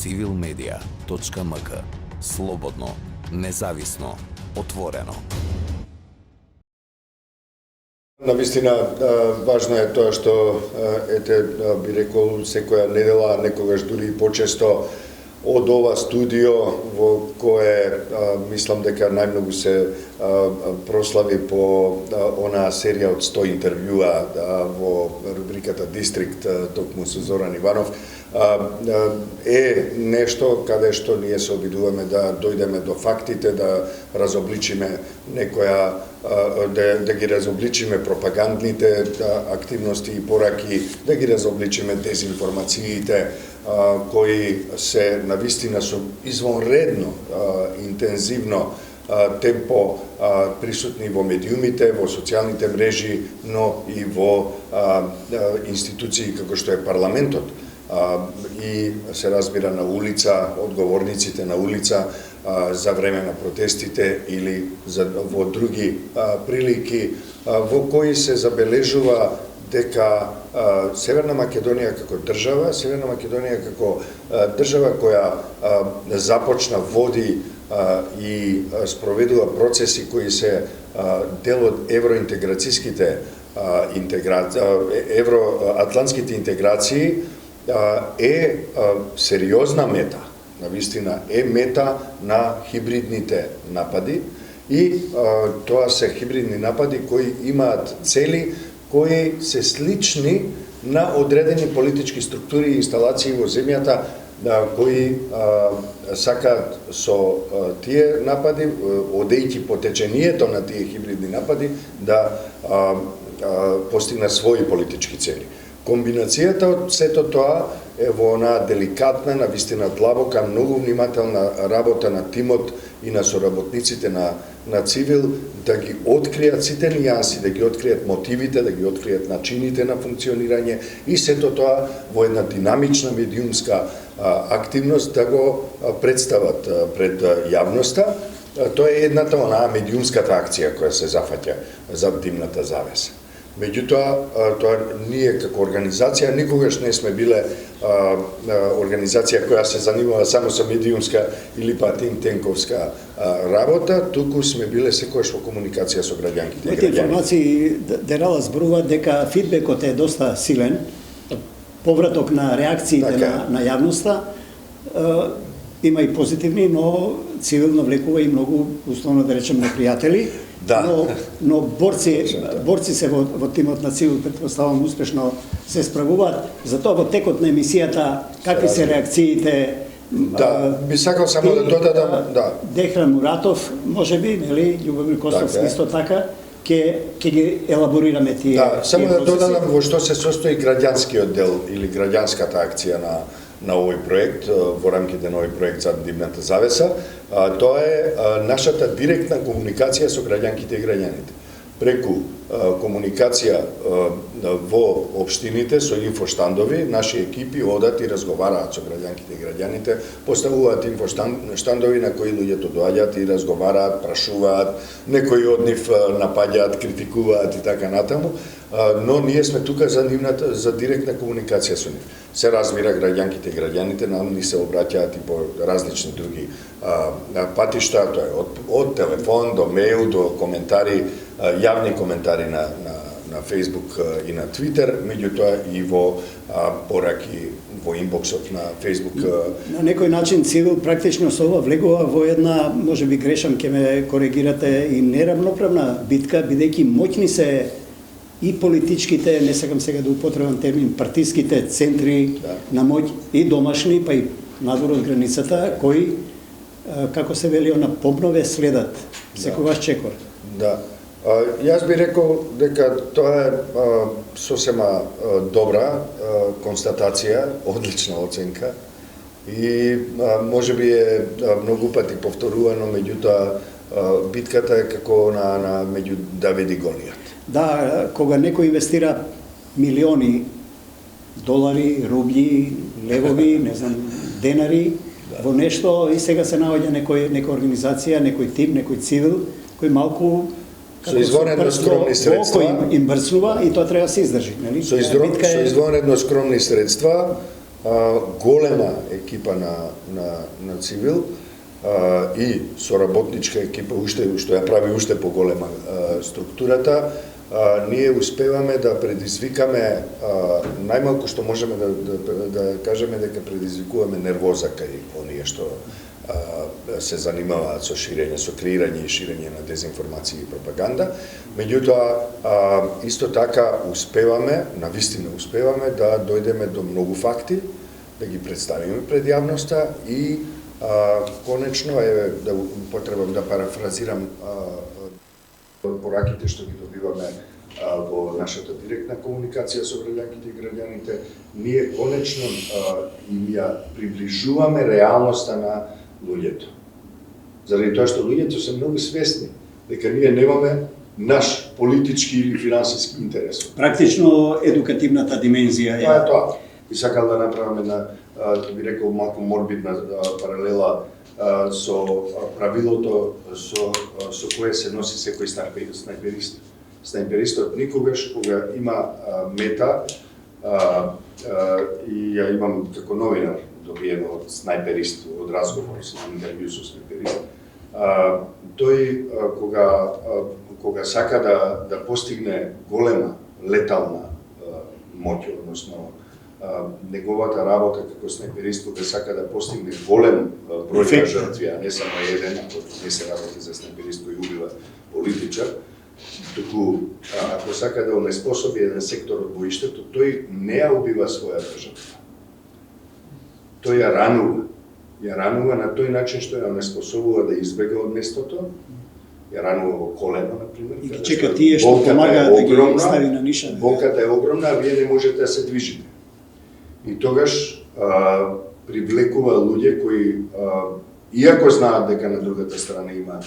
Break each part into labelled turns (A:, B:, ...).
A: civilmedia.mk. Слободно, независно, отворено.
B: Навистина, важно е тоа што, би рекол, секоја недела, некогаш дури и почесто, од ова студио во кое мислам дека најмногу се прослави по онаа серија од 100 интервјуа во рубриката Дистрикт, токму со Зоран Иванов, е нешто каде што ние се обидуваме да дојдеме до фактите, да разобличиме некоја, да ги разобличиме пропагандните активности и пораки, да ги разобличиме дезинформациите кои се навистина со извонредно интензивно темпо присутни во медиумите, во социјалните мрежи, но и во институции како што е парламентот и се разбира на улица, одговорниците на улица за време на протестите или во други прилики во кои се забележува дека Северна Македонија како држава, Северна Македонија како држава која започна, води и спроведува процеси кои се дел од евроинтеграцијските евроатлантските интеграции, е сериозна мета, навистина е мета на хибридните напади и тоа се хибридни напади кои имаат цели кои се слични на одредени политички структури и инсталации во земјата кои сакаат со тие напади, одејќи по течението на тие хибридни напади, да постигнат своји политички цели. Комбинацијата од сето тоа е во онаа деликатна, навистина длабока, многу внимателна работа на тимот и на соработниците на Цивил, да ги откријат сите нијанси, да ги откријат мотивите, да ги откријат начините на функционирање и сето тоа во една динамична медиумска активност да го представат пред јавноста. Тоа е едната онаа медиумската акција која се зафаќа за димната завеса. Меѓутоа, тоа ние како организација никогаш не сме биле организација која се занимава само со медиумска или па тинтенковска работа, туку сме биле секојаш во комуникација со граѓанките и граѓаните.
C: Информации Дерала зборува дека фидбекот е доста силен, повраток на реакциите на јавноста, има и позитивни, но Цивил навлекува и многу, условно да речем, непријатели.
B: Да.
C: Но борци се во тимот на Цивил, претпоставам, успешно се справуваат. Затоа во текот на емисијата, какви се реакциите?
B: Да, би сакал само да додадам, да.
C: Дехран Муратов, можеби, нели, Љубомир Костовски исто така, ќе ги елаборираме тие.
B: Да, само да додадам во што се состои граѓанскиот дел или граѓанската акција на овој проект, во рамките на овој проект за димната завеса. Тоа е нашата директна комуникација со граѓанките и граѓаните. Преку комуникација во општините со инфоштандови, наши екипи одат и разговараат со граѓанките и граѓаните, поставуваат инфоштандови на кои луѓето доаѓаат и разговараат, прашуваат, некои од нив напаѓаат, критикуваат и така натаму, но ние сме тука за директна комуникација со нив. Се разбира, граѓанките и граѓаните нам ни се обраќаат и по различни други патишта, тоа е од телефон до мејл, до коментари, јавни коментари на Facebook и на Twitter, меѓутоа и во пораки во инбоксот на Facebook.
C: На некој начин Цивил практично со ова влегува во една, можеби грешам, ќе ме коригирате, и неравноправна битка, бидејќи моќни се и политичките, не сакам сега да употребам термин, партиските центри на моќ, и домашни, па и надвор од границата, кои, како се вели, на побнове следат, секогаш чекор.
B: Да. Јас би рекол дека тоа е сосема добра констатација, одлична оценка и можеби е многу пати повторувано, меѓутоа битката е како на меѓу Давид и Голијат.
C: Да, кога некој инвестира милиони долари, рубљи, левови, не знам, денари во нешто и сега се наоѓа некоја организација, некој тим, некој Цивил, кој малку
B: со извонредно скромни средства
C: им брцнува и тоа треба да се издржи, нели?
B: Со извонредно скромни средства голема екипа на Цивил и соработничка екипа, што ја прави уште поголема структурата, ние успеваме да предизвикаме, најмалку што можеме да кажеме дека предизвикуваме нервоза кај оние што се занимаваат со ширење, со креирање и ширење на дезинформација и пропаганда. Меѓутоа, исто така успеваме, навистина успеваме да дојдеме до многу факти, да ги представиме пред јавноста и конечно, да потребам да парафразирам пораките што ги добиваме во нашата директна комуникација со граѓанките и граѓаните, ние конечно им ја приближуваме реалноста на луѓето. Заради тоа што луѓето се многу свесни дека ние немаме наш политички или финансиски интерес.
C: Практично едукативната димензија
B: Тоа е тоа. И сакал да направам една, би рекол, малку морбидна паралела со правилото со кое се носи секој снайперист. Снайперистот никогаш кога има мета, и ја имам како новинар добиено од снайперист, од разговор со интервју со снайперист, тој кога сака да постигне голема летална моќ, односно неговата работа како снайперист кога сака да постигне голем број на жртви, а не само еден, ако не се работи за снайперист кој убива политичар, туку ако сака да онеспособи еден сектор од боиштето, тој не ја убива својата жртва. Тој ја ранува. Ја ранува на тој начин што ја онеспособува да избега од местото, ја ранува во колено, например.
C: И чека тие што помагаат да ги стави на ниша.
B: Болката е огромна, а вие не можете да се движите. И тогаш привлекува луѓе кои, иако знаат дека на другата страна има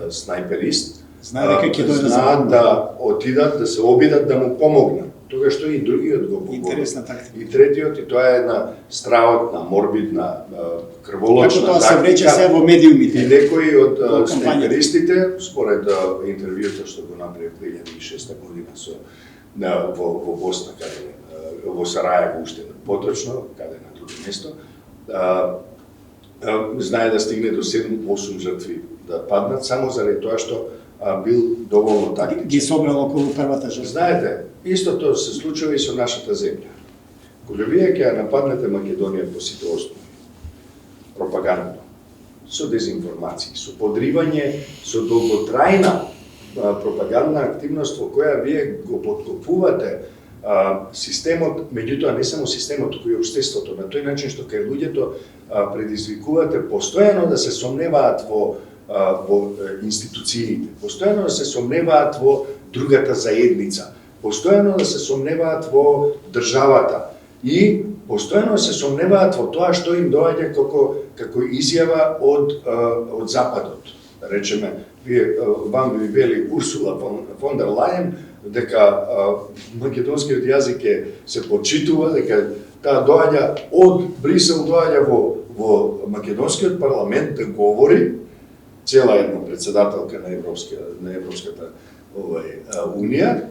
B: снайперист, знаат да отидат, да се обидат да му помогнат. Тогаш тој и другиот го помогнат.
C: Интересна тактика.
B: И третиот, и тоа е една страотна, морбидна, крволочна
C: тактика. Како тоа се
B: тактика.
C: врече се во медиумите.
B: И некои од снайперистите, според интервјуто што го направи 2006 година во Босна, каде во Сарајево уште поточно, каде на друго место, знае да стигне до 7-8 жртви да паднат, само заради тоа што бил доволно тактичен.
C: Ги собрал околу првата жртва.
B: Знаете, истото се случува и со нашата земја. Кога вие ќе ја нападнете Македонија по сите основи, пропагандно, со дезинформации, со подривање, со долготрајна пропагандна активност во која вие го подкопувате системот, меѓутоа не само системот, туку и општеството, на тој начин што кај луѓето предизвикувате постојано да се сомневаат во институциите, постојано да се сомневаат во другата заедница, постојано да се сомневаат во државата и постојано да се сомневаат во тоа што им доаѓа како изјава од Западот. Да речеме, вам ви вели Урсула фон дер Лајен дека македонскиот јазик се почитува, дека таа доаѓа од Брисел, доаѓа во македонскиот парламент да говори, цела една председателка на Европската унија,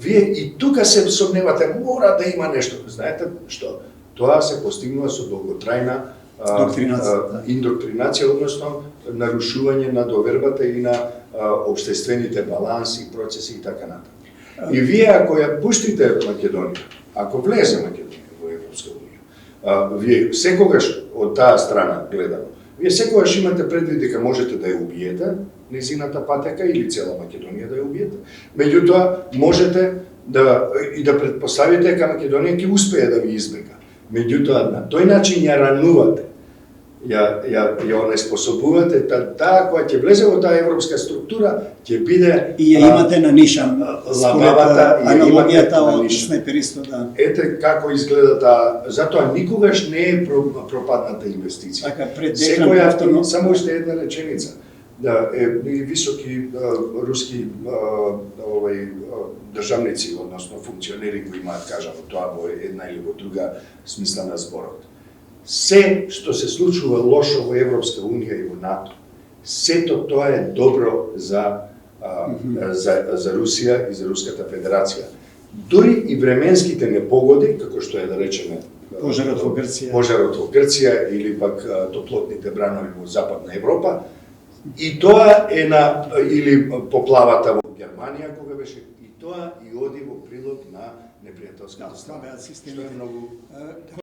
B: вие и тука се сомневате, мора да има нешто. Знаете што? Тоа се постигнува со долготрајна индоктринација, односно нарушување на довербата и на општествените баланси, процеси и така натаму. И вие ако ја пуштите Македонија, ако влезе Македонија во Европска унија, вие секогаш од таа страна гледано, вие секогаш имате предвид дека можете да ја убиете незината патека или цела Македонија да ја убиете. Меѓутоа можете да предпоставите дека Македонија ќе успее да ви избега. Меѓутоа на тој начин ја ранувате, ја онеспособувате, таа која ќе влезе во таа европска структура ќе биде
C: и ја имате на нишан
B: лабавата и
C: аналогијата од снайперистот.
B: Ете како изгледа таа, затоа никогаш не е пропадната инвестиција.
C: Така пред
B: секоја само уште една реченица. Да, високи руски државници, односно функционери кои имаат кажано тоа во една или во друга смисла на зборот. Се што се случува лошо во Европска унија и во НАТО, сето тоа е добро за Русија и за Руската федерација. Дури и временските непогоди, како што е да речеме
C: Пожарот во Грција.
B: Пожарот во Грција или пак топлотните бранови во Западна Европа. И тоа е или поплавата во Германија кога беше, и тоа и оди во прилог на непријателските страни.
C: Слабеат системи.
B: Што е многу